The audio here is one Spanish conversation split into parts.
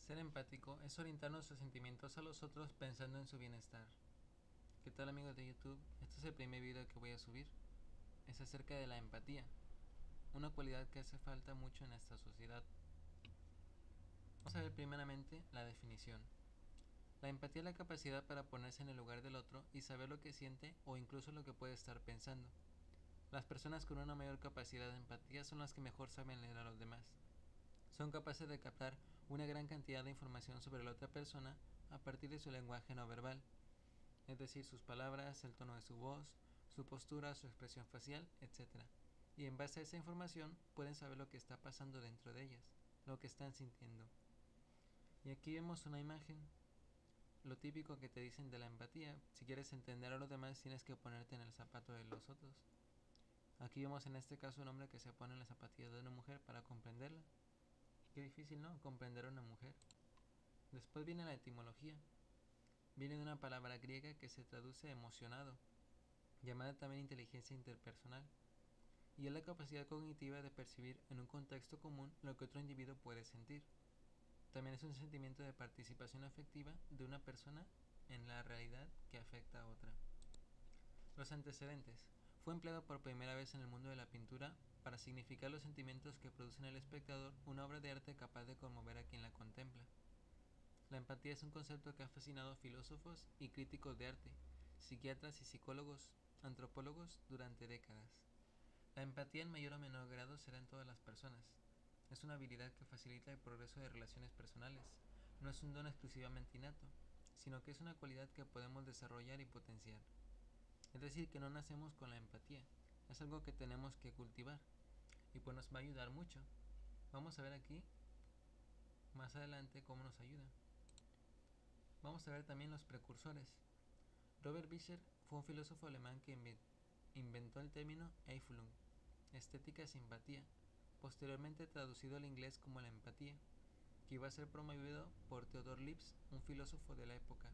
Ser empático es orientar nuestros sentimientos a los otros pensando en su bienestar. ¿Qué tal, amigos de YouTube? Este es el primer video que voy a subir. Es acerca de la empatía, una cualidad que hace falta mucho en esta sociedad. Vamos a ver primeramente la definición. La empatía es la capacidad para ponerse en el lugar del otro y saber lo que siente o incluso lo que puede estar pensando. Las personas con una mayor capacidad de empatía son las que mejor saben leer a los demás. Son capaces de captar una gran cantidad de información sobre la otra persona a partir de su lenguaje no verbal, es decir, sus palabras, el tono de su voz, su postura, su expresión facial, etc. Y en base a esa información pueden saber lo que está pasando dentro de ellas, lo que están sintiendo. Y aquí vemos una imagen, lo típico que te dicen de la empatía: si quieres entender a los demás tienes que ponerte en el zapato de los otros. Aquí vemos en este caso un hombre que se pone en las zapatillas de una mujer para comprenderla. Qué difícil, ¿no? Comprender a una mujer. Después viene la etimología. Viene de una palabra griega que se traduce emocionado, llamada también inteligencia interpersonal, y es la capacidad cognitiva de percibir en un contexto común lo que otro individuo puede sentir. También es un sentimiento de participación afectiva de una persona en la realidad que afecta a otra. Los antecedentes. Fue empleado por primera vez en el mundo de la pintura para significar los sentimientos que produce en el espectador una obra de arte capaz de conmover a quien la contempla. La empatía es un concepto que ha fascinado a filósofos y críticos de arte, psiquiatras y psicólogos, antropólogos durante décadas. La empatía en mayor o menor grado será en todas las personas. Es una habilidad que facilita el progreso de relaciones personales. No es un don exclusivamente innato, sino que es una cualidad que podemos desarrollar y potenciar. Es decir, que no nacemos con la empatía, es algo que tenemos que cultivar y pues nos va a ayudar mucho. Vamos a ver aquí más adelante cómo nos ayuda. Vamos a ver también los precursores. Robert Bischer fue un filósofo alemán que inventó el término Einfühlung, estética simpatía, posteriormente traducido al inglés como la empatía, que iba a ser promovido por Theodor Lipps, un filósofo de la época.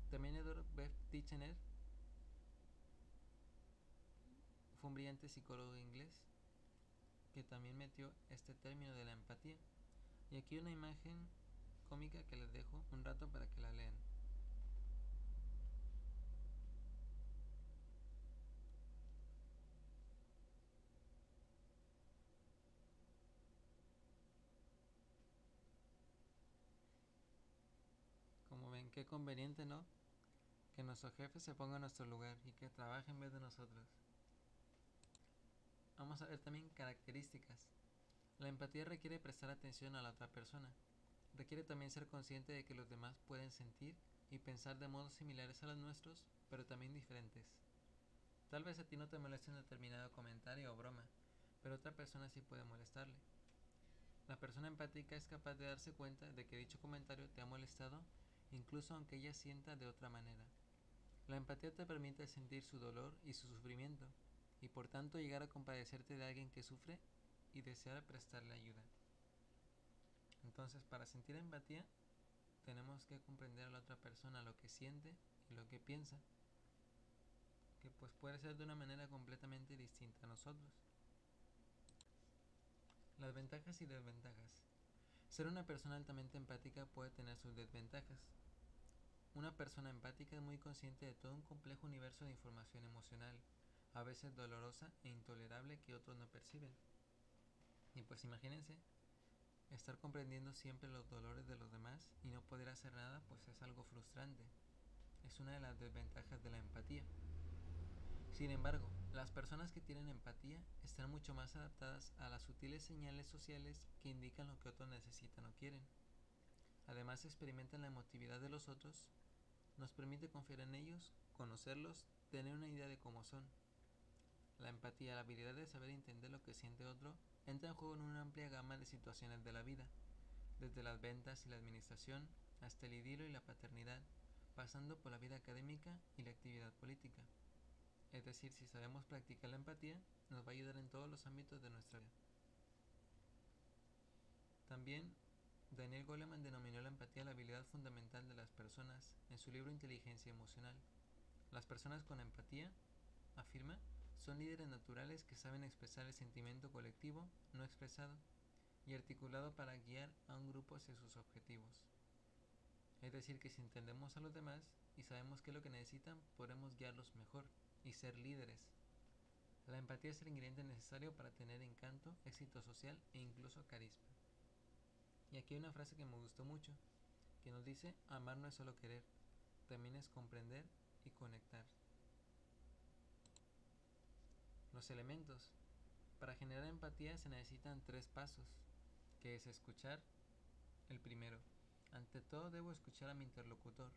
También Edward Beth Titchener fue un brillante psicólogo inglés que también metió este término de la empatía. Y aquí una imagen cómica que les dejo un rato para que la lean. Como ven, qué conveniente, ¿no? Que nuestro jefe se ponga en nuestro lugar y que trabaje en vez de nosotros. Vamos a ver también características. La empatía requiere prestar atención a la otra persona. Requiere también ser consciente de que los demás pueden sentir y pensar de modos similares a los nuestros, pero también diferentes. Tal vez a ti no te moleste un determinado comentario o broma, pero otra persona sí puede molestarle. La persona empática es capaz de darse cuenta de que dicho comentario te ha molestado, incluso aunque ella sienta de otra manera. La empatía te permite sentir su dolor y su sufrimiento, y por tanto llegar a compadecerte de alguien que sufre y desear prestarle ayuda. Entonces, para sentir empatía, tenemos que comprender a la otra persona, lo que siente y lo que piensa, que pues puede ser de una manera completamente distinta a nosotros. Las ventajas y desventajas. Ser una persona altamente empática puede tener sus desventajas. Una persona empática es muy consciente de todo un complejo universo de información emocional, a veces dolorosa e intolerable, que otros no perciben. Y pues imagínense, estar comprendiendo siempre los dolores de los demás y no poder hacer nada, pues es algo frustrante. Es una de las desventajas de la empatía. Sin embargo, las personas que tienen empatía están mucho más adaptadas a las sutiles señales sociales que indican lo que otros necesitan o quieren. Además, experimentan la emotividad de los otros, nos permite confiar en ellos, conocerlos, tener una idea de cómo son. La empatía, la habilidad de saber entender lo que siente otro, entra en juego en una amplia gama de situaciones de la vida, desde las ventas y la administración hasta el idilio y la paternidad, pasando por la vida académica y la actividad política. Es decir, si sabemos practicar la empatía, nos va a ayudar en todos los ámbitos de nuestra vida. También, Daniel Goleman denominó la empatía la habilidad fundamental de las personas en su libro Inteligencia Emocional. Las personas con empatía, afirma, son líderes naturales que saben expresar el sentimiento colectivo no expresado y articulado para guiar a un grupo hacia sus objetivos. Es decir, que si entendemos a los demás y sabemos qué es lo que necesitan, podremos guiarlos mejor y ser líderes. La empatía es el ingrediente necesario para tener encanto, éxito social e incluso carisma. Y aquí hay una frase que me gustó mucho, que nos dice: amar no es solo querer, también es comprender y conectar. Los elementos. Para generar empatía se necesitan 3 pasos, que es escuchar. El primero: ante todo debo escuchar a mi interlocutor.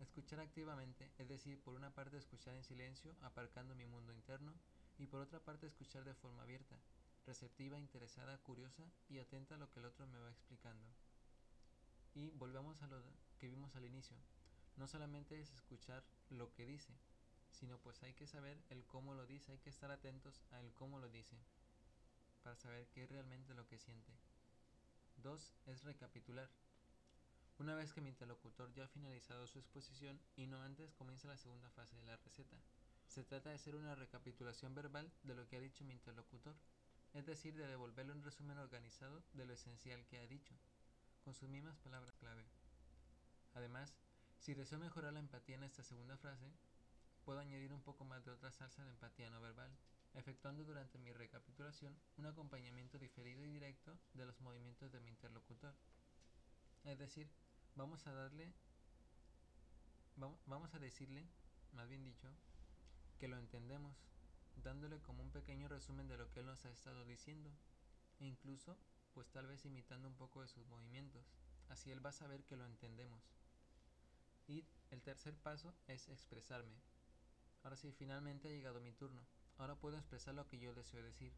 Escuchar activamente, es decir, por una parte escuchar en silencio, aparcando mi mundo interno, y por otra parte escuchar de forma abierta, receptiva, interesada, curiosa y atenta a lo que el otro me va explicando. Y volvemos a lo que vimos al inicio. No solamente es escuchar lo que dice, sino pues hay que saber el cómo lo dice, hay que estar atentos a el cómo lo dice, para saber qué es realmente lo que siente. 2. Es recapitular. Una vez que mi interlocutor ya ha finalizado su exposición y no antes, comienza la segunda fase de la receta. Se trata de hacer una recapitulación verbal de lo que ha dicho mi interlocutor, es decir, de devolverle un resumen organizado de lo esencial que ha dicho, con sus mismas palabras clave. Además, si deseo mejorar la empatía en esta segunda frase, puedo añadir un poco más de otra salsa de empatía no verbal, efectuando durante mi recapitulación un acompañamiento diferido y directo de los movimientos de mi interlocutor. Es decir, vamos a decirle, más bien dicho, que lo entendemos, dándole como un pequeño resumen de lo que él nos ha estado diciendo, e incluso, pues tal vez imitando un poco de sus movimientos. Así él va a saber que lo entendemos. Y el tercer paso es expresarme. Ahora sí, finalmente ha llegado mi turno. Ahora puedo expresar lo que yo deseo decir.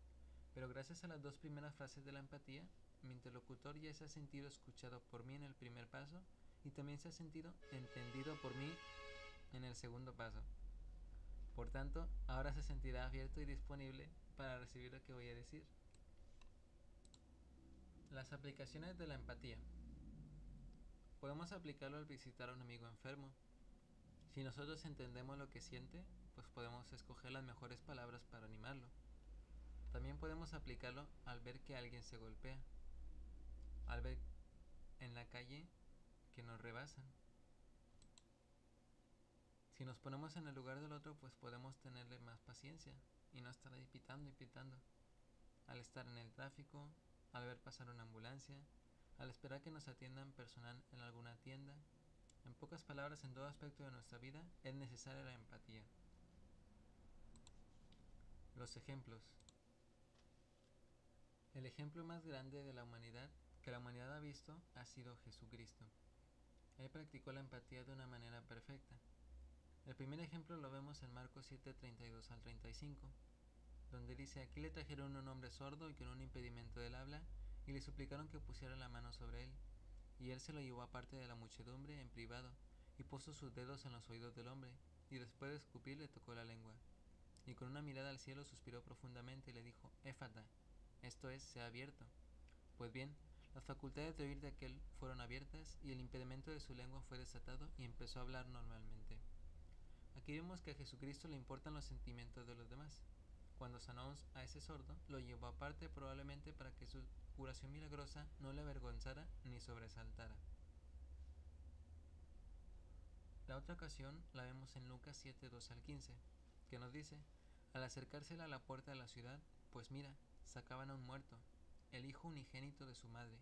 Pero gracias a las 2 primeras frases de la empatía, mi interlocutor ya se ha sentido escuchado por mí en el primer paso y también se ha sentido entendido por mí en el segundo paso. Por tanto, ahora se sentirá abierto y disponible para recibir lo que voy a decir. Las aplicaciones de la empatía. Podemos aplicarlo al visitar a un amigo enfermo. Si nosotros entendemos lo que siente, pues podemos escoger las mejores palabras para animarlo. También podemos aplicarlo al ver que alguien se golpea, al ver en la calle que nos rebasan. Si nos ponemos en el lugar del otro, pues podemos tenerle más paciencia y no estar ahí pitando y pitando. Al estar en el tráfico, al ver pasar una ambulancia, al esperar que nos atiendan personal en alguna tienda. En pocas palabras, en todo aspecto de nuestra vida es necesaria la empatía. Los ejemplos. El ejemplo más grande de la humanidad que la humanidad ha visto ha sido Jesucristo. Él practicó la empatía de una manera perfecta. El primer ejemplo lo vemos en Marcos 7:32 al 35, donde dice: aquí le trajeron un hombre sordo y con un impedimento del habla, y le suplicaron que pusiera la mano sobre él. Y él se lo llevó aparte de la muchedumbre en privado, y puso sus dedos en los oídos del hombre, y después de escupir le tocó la lengua. Y con una mirada al cielo suspiró profundamente y le dijo: Éfata, esto es, sea abierto. Pues bien, las facultades de oír de aquel fueron abiertas, y el impedimento de su lengua fue desatado y empezó a hablar normalmente. Aquí vemos que a Jesucristo le importan los sentimientos de los demás. Cuando sanó a ese sordo, lo llevó aparte probablemente para que su curación milagrosa no le avergonzara ni sobresaltara. La otra ocasión la vemos en Lucas 7:12 al 15, que nos dice: al acercársela a la puerta de la ciudad, pues mira, sacaban a un muerto, el hijo unigénito de su madre.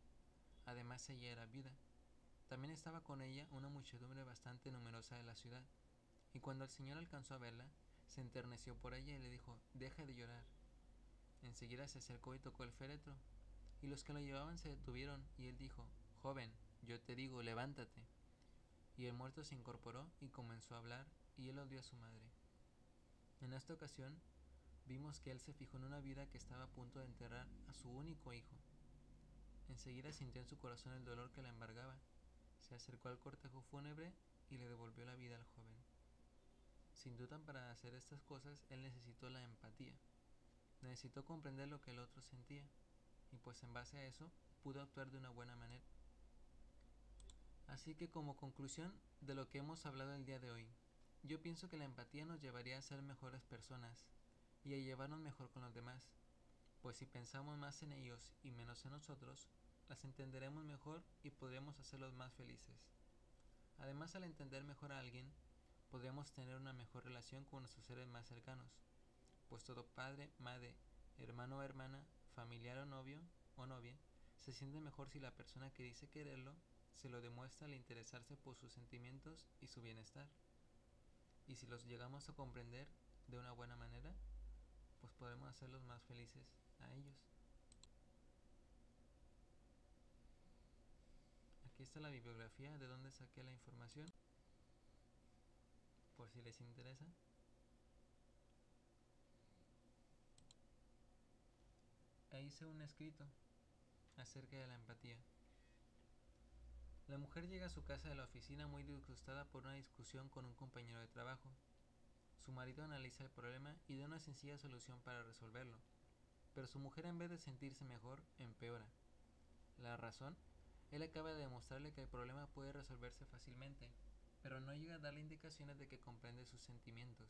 Además ella era viuda. También estaba con ella una muchedumbre bastante numerosa de la ciudad. Y cuando el Señor alcanzó a verla, se enterneció por ella y le dijo: deja de llorar. Enseguida se acercó y tocó el féretro, y los que lo llevaban se detuvieron, y él dijo: joven, yo te digo, levántate. Y el muerto se incorporó y comenzó a hablar, y él lo dio a su madre. En esta ocasión, vimos que él se fijó en una viuda que estaba a punto de enterrar a su único hijo. Enseguida sintió en su corazón el dolor que la embargaba, se acercó al cortejo fúnebre y le devolvió la vida al joven. Sin duda, para hacer estas cosas, él necesitó la empatía. Necesitó comprender lo que el otro sentía, y pues en base a eso, pudo actuar de una buena manera. Así que como conclusión de lo que hemos hablado el día de hoy, yo pienso que la empatía nos llevaría a ser mejores personas y a llevarnos mejor con los demás. pues si pensamos más en ellos y menos en nosotros, las entenderemos mejor y podremos hacerlos más felices. Además, al entender mejor a alguien, podremos tener una mejor relación con nuestros seres más cercanos, pues todo padre, madre, hermano o hermana, familiar o novio o novia, se siente mejor si la persona que dice quererlo se lo demuestra al interesarse por sus sentimientos y su bienestar. Y si los llegamos a comprender de una buena manera, pues podremos hacerlos más felices a ellos. Aquí está la bibliografía de donde saqué la información, por si les interesa. Ahí hice un escrito acerca de la empatía. La mujer llega a su casa de la oficina muy disgustada por una discusión con un compañero de trabajo. Su marido analiza el problema y da una sencilla solución para resolverlo, pero su mujer, en vez de sentirse mejor, empeora. La razón: él acaba de demostrarle que el problema puede resolverse fácilmente, pero no llega a darle indicaciones de que comprende sus sentimientos.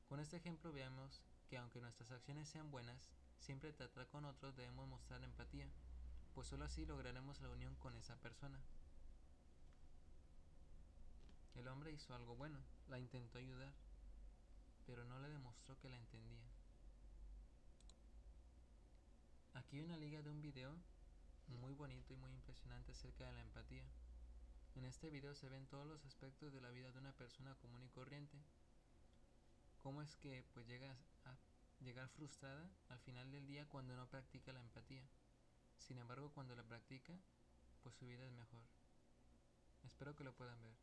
Con este ejemplo veamos que aunque nuestras acciones sean buenas, siempre tratar con otros debemos mostrar empatía, pues solo así lograremos la unión con esa persona. El hombre hizo algo bueno, la intentó ayudar, pero no le demostró que la entendía. Aquí hay una liga de un video muy bonito y muy impresionante acerca de la empatía. En este video se ven todos los aspectos de la vida de una persona común y corriente. Cómo es que pues llega a llegar frustrada al final del día cuando no practica la empatía. Sin embargo, cuando la practica, pues su vida es mejor. Espero que lo puedan ver.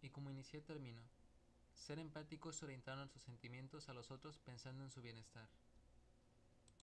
Y como inicié, termino. Ser empático es orientar nuestros sentimientos a los otros pensando en su bienestar.